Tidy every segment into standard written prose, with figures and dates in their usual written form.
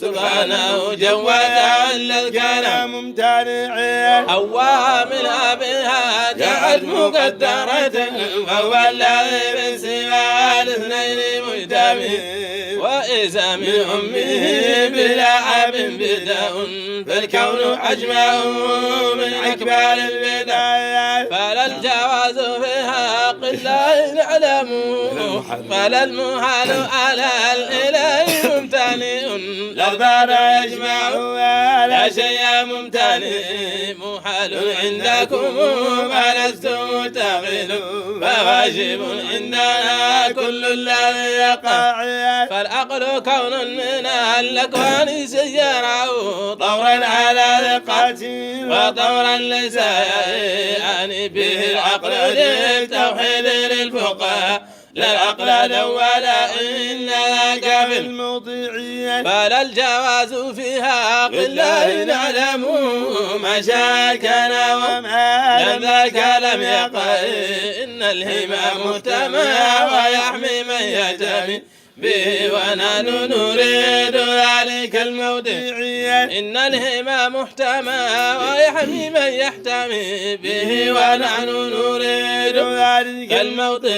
سبحانه جوزا للكلام ممتنع عوامل بها جعت مقدرة وهو الذي من سوى الاثنين مجتمع وإذا من أمه بلا أب بدأ فالكون أجمع من أكبر البدع فلا الجواز فيها قل لا نعلم فلا المحال على الإله ممتنئ الأخبار يجمع لا شيء ممتنئ محال عندكم ما لستم تغلوا فواجب عندنا كل الذي يقع فالعقل كون من الأكوان سيره طورا على ثقة وطورا ليس يعني به العقل للتوحيد للفقهاء لا العقل ولا إن ذاك في الموضعية فلا الجواز فيها قل لا نعلم ما شاء كان وما ذاك لم يقع إن الهمام مهتمى ويحمي من يهتمي به ونحن نريد ذلك الموضع إن الهمام محتمى ويحمي من يحتمي به ونحن نريد ذلك الموضع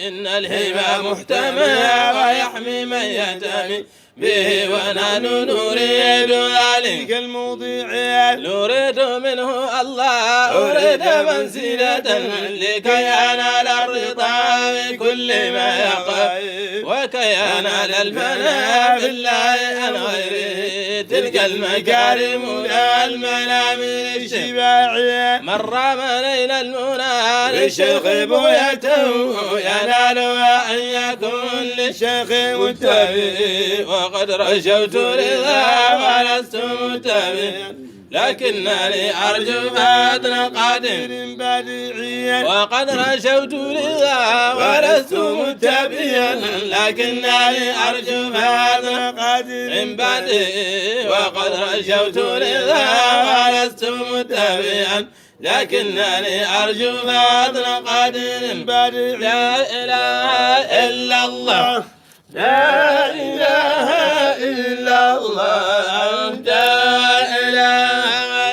إن الهمام محتمى ويحمي من يحتمي به ونحن نريد ذلك الموضع نريد منه الله أريد منزلة لكي أنال الرضا بكل ما يقع وكي ينال الفناء بالله عن غيره تلك المكارم لا المنام للشباع من رام ليل المنى للشيخ بويته ينالها أن يكون للشيخ متبع وقد رجوت رضا ولست متبعا لكنني أرجو فضل قادر بديعيا وقد رجوت رضا ولست متبعا لكنني أرجو فضل قادر بديعيا وقد رجوت رضا ولست متبعا لكنني أرجو فضل قادر بديعيا لا إله إلا الله لا إله إلا الله لا إله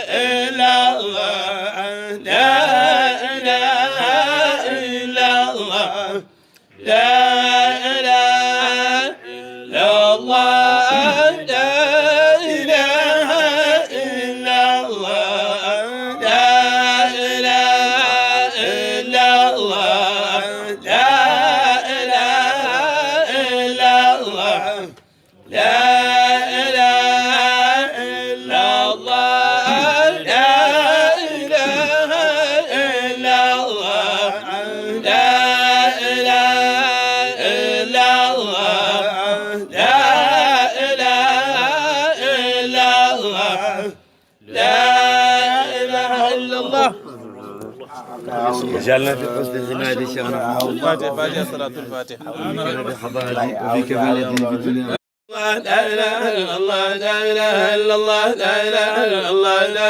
إلا الله لا إله إلا الله لا إله إلا الله لا إله إلا الله لا إله إلا الله لا جعلنا في حسن الزمان شيخنا فاتحة صلاة الفاتحة وبك بلدي لا إله إلا الله لا إله إلا الله لا إله إلا الله لا إله إلا الله لا إله إلا الله لا إله إلا الله لا إله إلا الله لا إله إلا الله لا إله إلا الله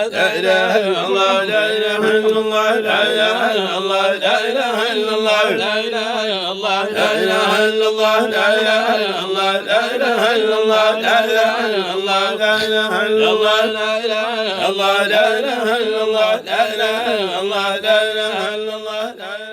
لا إله إلا الله لا إله إلا الله لا إله إلا الله لا إله إلا الله لا إله إلا الله لا إله إلا الله لا إله إلا الله لا إله إلا الله لا إله إلا الله لا إله